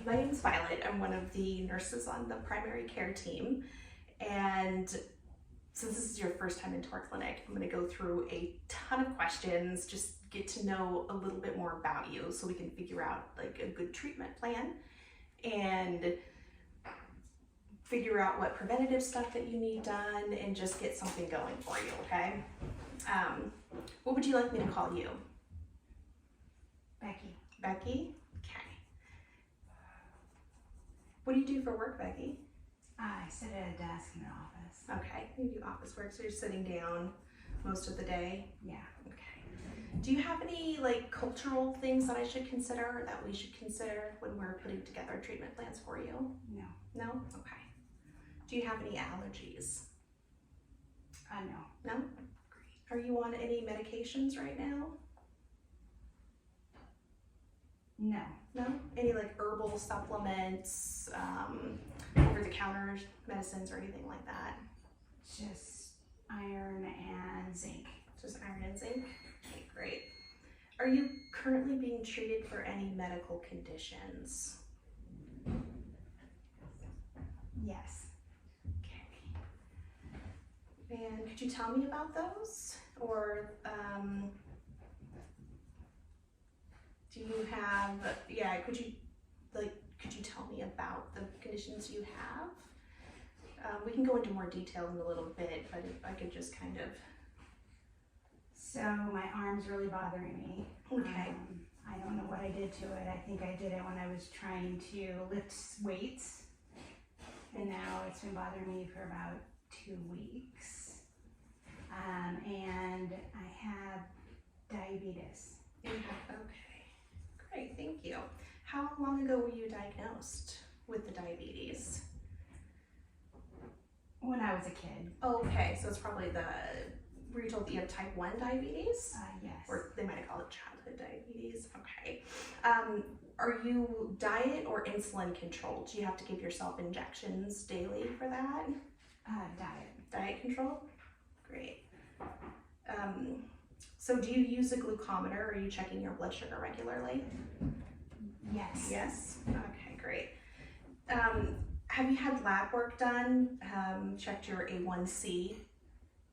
My name's Violet. I'm one of the nurses on the primary care team. And since this is your first time into our clinic, I'm going to go through a ton of questions, just get to know a little bit more about you so we can figure out like a good treatment plan and figure out what preventative stuff that you need done and just get something going for you, okay? What would you like me to call you? Becky. Becky? Okay. What do you do for work, Becky? I sit at a desk in an office. Okay, you do office work, so you're sitting down most of the day? Yeah. Okay. Do you have any like cultural things that I should consider or that we should consider when we're putting together treatment plans for you? No. No? Okay. Do you have any allergies? No. No? Great. Are you on any medications right now? No. No? Any like herbal supplements, over-the-counter medicines or anything like that? Just iron and zinc. Just iron and zinc? Okay, great. Are you currently being treated for any medical conditions? Yes. Okay. And could you tell me about those? Or do you have, could you tell me about the conditions you have? We can go into more detail in a little bit, but if I could just kind of. So my arm's really bothering me. Okay. I don't know what I did to it. I think I did it when I was trying to lift weights. And now it's been bothering me for about 2 weeks. And I have diabetes. Okay, great, thank you. How long ago were you diagnosed with the diabetes? When I was a kid. Okay, so it's probably were you told that you have type 1 diabetes? Yes. Or they might have called it childhood diabetes. Okay. Are you diet or insulin controlled? Do you have to give yourself injections daily for that? Diet. Diet control? Great. So do you use a glucometer? Are you checking your blood sugar regularly? Yes. Yes? Okay, great. Have you had lab work done? Checked your A1C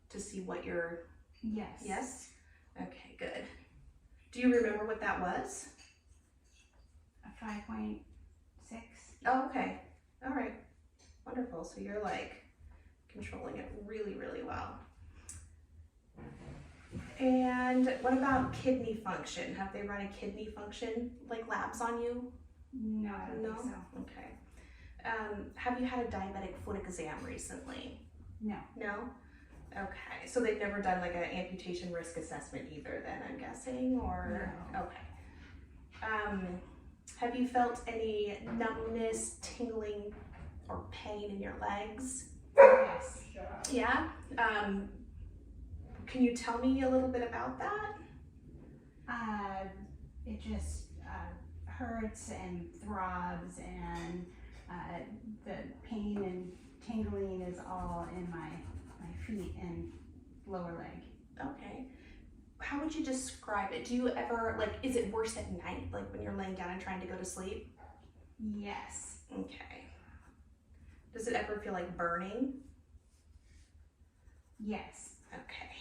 to see what your... Yes. Yes? Okay, good. Do you remember what that was? A 5.6. Oh, okay. All right. Wonderful. So you're like controlling it really, really well. And what about kidney function? Have they run a kidney function like labs on you? No, I don't think so. Okay. Have you had a diabetic foot exam recently? No. No? Okay. So they've never done like an amputation risk assessment either then, I'm guessing, or? No. Okay. Have you felt any numbness, tingling, or pain in your legs? Yes. Yeah? Can you tell me a little bit about that? It just hurts and throbs, and the pain and tingling is all in my feet and lower leg. Okay. How would you describe it? Do you ever, like, is it worse at night, like when you're laying down and trying to go to sleep? Yes. Okay. Does it ever feel like burning? Yes. Okay.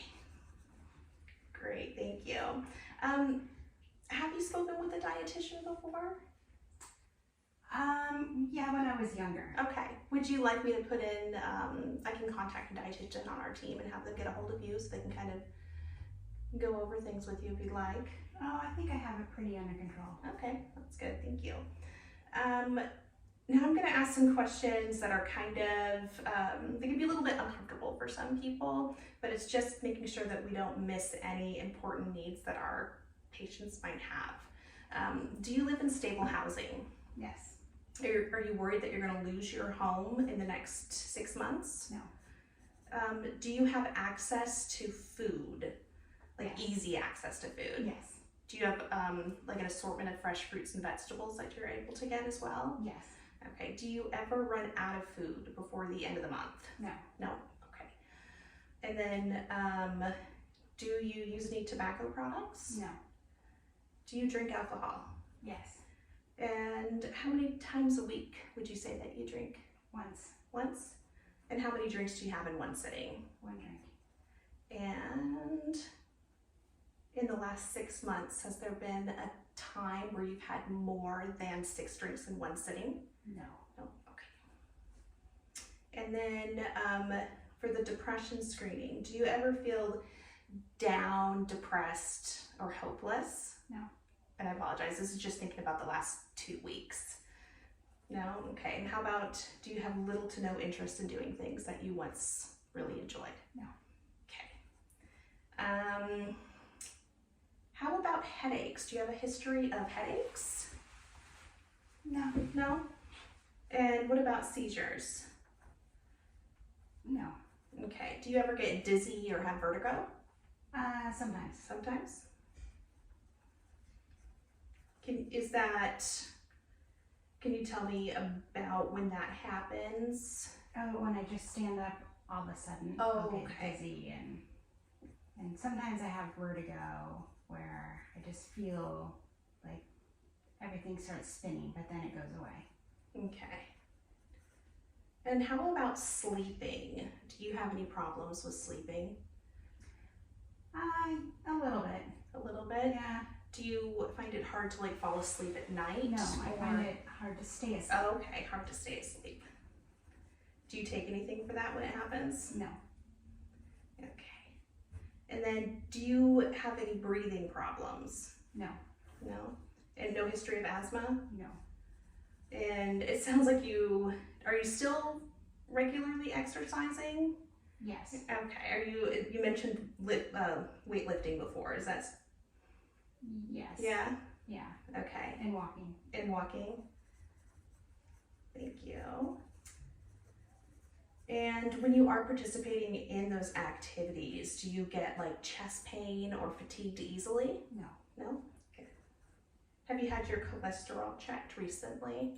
Great, thank you. Have you spoken with a dietitian before? Yeah, when I was younger. Okay. Would you like me to put in, I can contact a dietitian on our team and have them get a hold of you so they can kind of go over things with you if you'd like? Oh, I think I have it pretty under control. Okay, that's good, thank you. Now I'm gonna ask some questions that are kind of, they can be a little bit uncomfortable for some people, but it's just making sure that we don't miss any important needs that our patients might have. Do you live in stable housing? Yes. Are you worried that you're going to lose your home in the next 6 months? No. Do you have access to food? Like Yes. easy access to food? Yes. Do you have like an assortment of fresh fruits and vegetables that you're able to get as well? Yes. Okay. Do you ever run out of food before the end of the month? No. No? Okay. And then do you use any tobacco products? No. Do you drink alcohol? Yes. And how many times a week would you say that you drink? Once. Once? And how many drinks do you have in one sitting? One drink. And in the last 6 months, has there been a time where you've had more than 6 drinks in one sitting? No. No, okay. And then for the depression screening, do you ever feel down, depressed, or hopeless? No. And I apologize, this is just thinking about the last 2 weeks. No? Okay. And how about, do you have little to no interest in doing things that you once really enjoyed? No. Okay. How about headaches? Do you have a history of headaches? No. No? And what about seizures? No. Okay. Do you ever get dizzy or have vertigo? Sometimes. Sometimes. Can you tell me about when that happens? Oh, when I just stand up, all of a sudden Oh, I'll get okay. dizzy, and sometimes I have vertigo where I just feel like everything starts spinning, but then it goes away. Okay. And how about sleeping? Do you have any problems with sleeping? A little bit. A little bit? Yeah. Do you find it hard to like fall asleep at night? No, I or- find it hard to stay asleep. Oh, okay, hard to stay asleep. Do you take anything for that when it happens? No. Okay. And then do you have any breathing problems? No. No? And no history of asthma? No. And it sounds like are you still regularly exercising? Yes. Okay, you mentioned weightlifting before, is that? Yes. Yeah? Yeah. Okay. And walking. And walking? Thank you. And when you are participating in those activities, do you get like chest pain or fatigued easily? No. No? Okay. Have you had your cholesterol checked recently?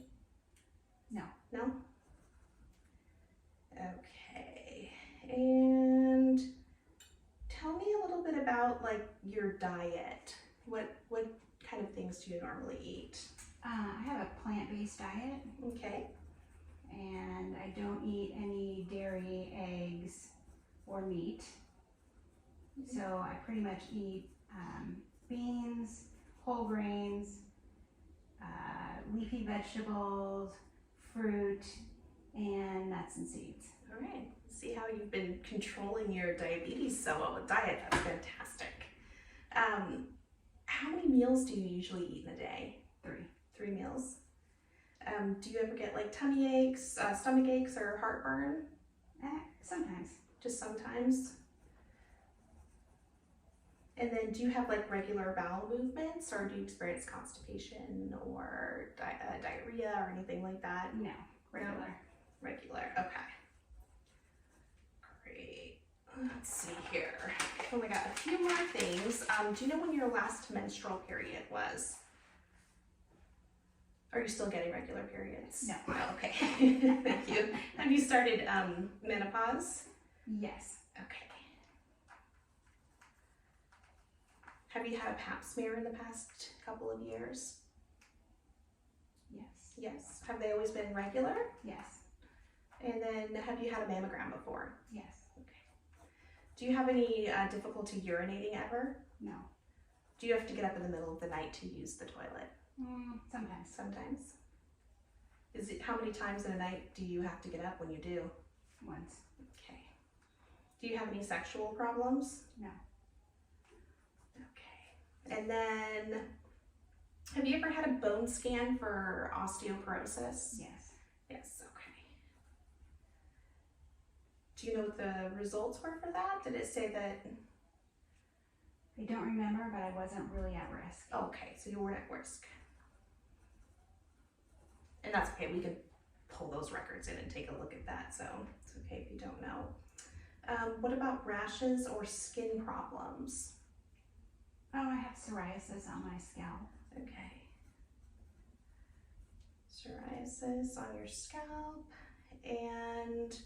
No. No? Okay. And tell me a little bit about like your diet. What kind of things do you normally eat? I have a plant-based diet, Okay. and I don't eat any dairy, eggs, or meat. So I pretty much eat beans, whole grains, leafy vegetables, fruit, and nuts and seeds. All right. See how you've been controlling your diabetes so well with diet. That's fantastic. How many meals do you usually eat in a day? 3. 3 meals. Do you ever get like tummy aches, stomach aches, or heartburn? Sometimes. Just sometimes. And then do you have like regular bowel movements, or do you experience constipation or diarrhea or anything like that? No. Regular. Regular, okay. Great. Let's see here. Oh my God, a few more things. Do you know when your last menstrual period was? Are you still getting regular periods? No. Oh, okay. Thank you. Have you started menopause? Yes. Okay. Have you had a pap smear in the past couple of years? Yes. Yes. Have they always been regular? Yes. And then have you had a mammogram before? Yes. Do you have any difficulty urinating ever? No. Do you have to get up in the middle of the night to use the toilet? Sometimes. Sometimes. How many times in a night do you have to get up when you do? Once. Okay. Do you have any sexual problems? No. Okay. And then, have you ever had a bone scan for osteoporosis? Yes. Yes, okay. Do you know what the results were for that? Did it say that? I don't remember, but I wasn't really at risk. Okay, so you weren't at risk. And that's okay, we can pull those records in and take a look at that, so it's okay if you don't know. What about rashes or skin problems? Oh, I have psoriasis on my scalp. Okay. Psoriasis on your scalp, and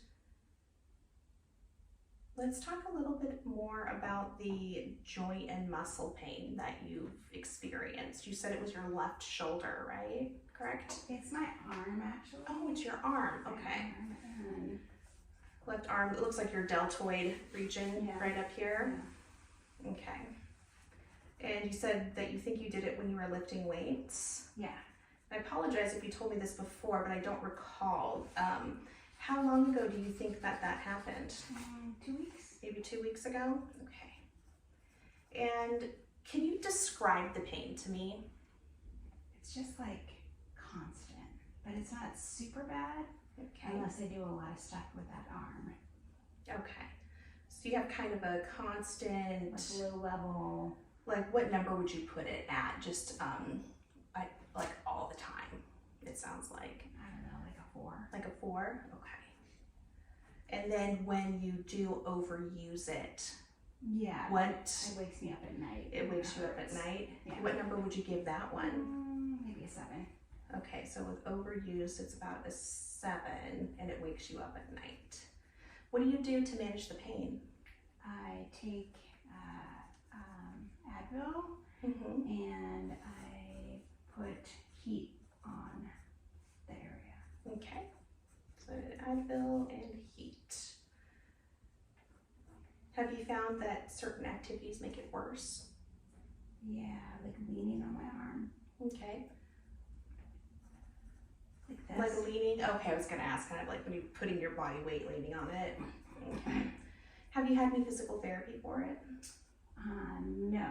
Let's talk a little bit more about the joint and muscle pain that you've experienced. You said it was your left shoulder, right? Correct? It's my arm actually. Oh, it's your arm. Okay. And, Left arm. It looks like your deltoid region Yeah. right up here. yeah. Okay. And you said that you think you did it when you were lifting weights. Yeah. I apologize if you told me this before, but I don't recall. How long ago do you think that happened? 2 weeks. Maybe 2 weeks ago? Okay. And can you describe the pain to me? It's just like constant, but it's not super bad Okay. unless I do a lot of stuff with that arm, Okay. So you have kind of a constant, like low level. like what number would you put it at? Just like all the time, it sounds like. I don't know, like a 4. Like a 4? Okay. And then when you do overuse it, Yeah. what, It wakes me up at night. it wakes you up at night? Yeah. What number would you give that one? Maybe a 7. Okay, so with overuse, it's about a 7, and it wakes you up at night. What do you do to manage the pain? I take Advil Mm-hmm. and I put heat on the area. Okay, so Advil and heat. Have you found that certain activities make it worse? Yeah, like leaning on my arm, Okay, like this. like leaning. Okay, I was gonna ask, kind of like when you're putting your body weight leaning on it. Okay. Have you had any physical therapy for it? No.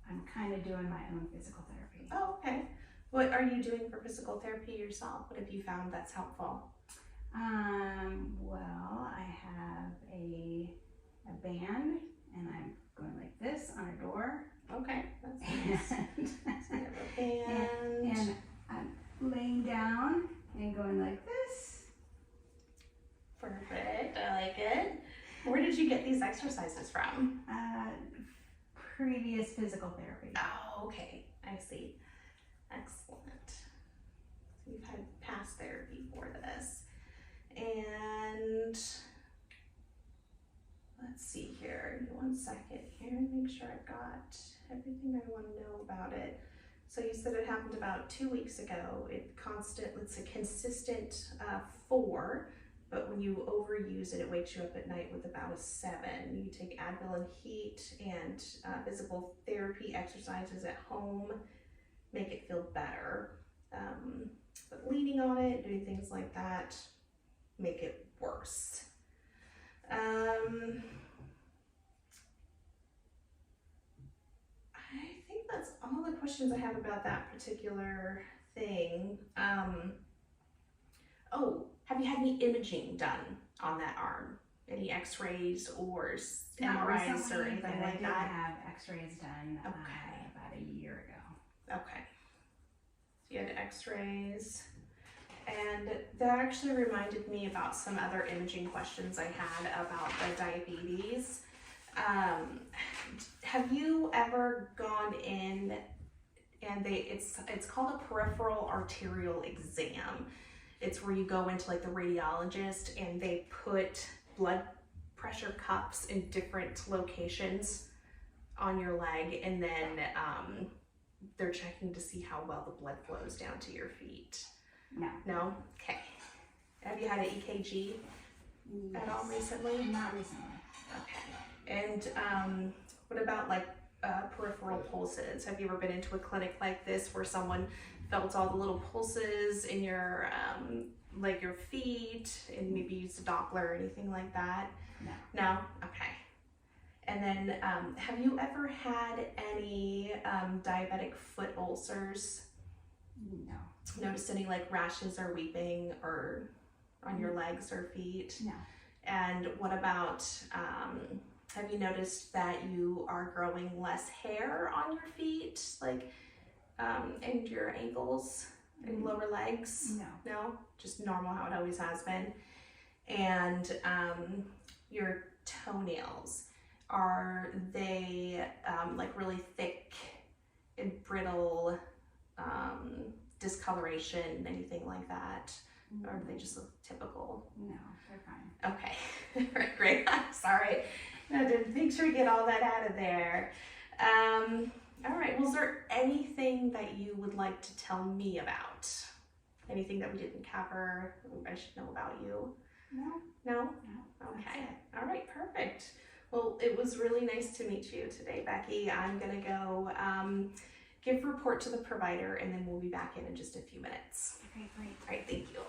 I'm kind of doing my own physical therapy. Oh, okay. What are you doing for physical therapy yourself? What have you found that's helpful? Well, I have a band and I'm going like this on a door. Okay, that's nice. And, So you have a band. and I'm laying down and going like this. Perfect, I like it. Where did you get these exercises from? Previous physical therapy. Oh, okay, I see. Excellent. So you've had past therapy for this. And let's see here, give me 1 second here, make sure I've got everything I want to know about it. So you said it happened about 2 weeks ago. It's a consistent 4, but when you overuse it, it wakes you up at night with about a 7. You take Advil and heat and physical therapy exercises at home, make it feel better. But leaning on it, doing things like that, make it worse. I think that's all the questions I have about that particular thing. Oh, have you had any imaging done on that arm? Any x-rays or Not MRIs or recently, anything but I like did that? have x-rays done Okay. about a year ago. Okay. So you had x-rays. And that actually reminded me about some other imaging questions I had about the diabetes. Have you ever gone in and it's called a peripheral arterial exam? It's where you go into like the radiologist and they put blood pressure cuffs in different locations on your leg, and then they're checking to see how well the blood flows down to your feet. No. No? Okay. Have you had an EKG at all recently? Not recently. Okay. And what about like peripheral pulses? Have you ever been into a clinic like this where someone felt all the little pulses in your like your feet and maybe used a Doppler or anything like that? No. No? Okay. And then have you ever had any diabetic foot ulcers? No. Noticed any like rashes or weeping or on your legs or feet? No. And what about, have you noticed that you are growing less hair on your feet, like, and your ankles and lower legs? No. No? Just normal how it always has been. And your toenails, are they like really thick and brittle, discoloration, anything like that? or do they just look typical? No, they're fine. Okay, great. Sorry. I had to make sure we get all that out of there. All right. Was there anything that you would like to tell me about? Anything that we didn't cover? I should know about you. No. No? No. Okay. All right. Perfect. Well, it was really nice to meet you today, Becky. I'm gonna go give report to the provider, and then we'll be back in just a few minutes. Okay, great. All right. Thank you.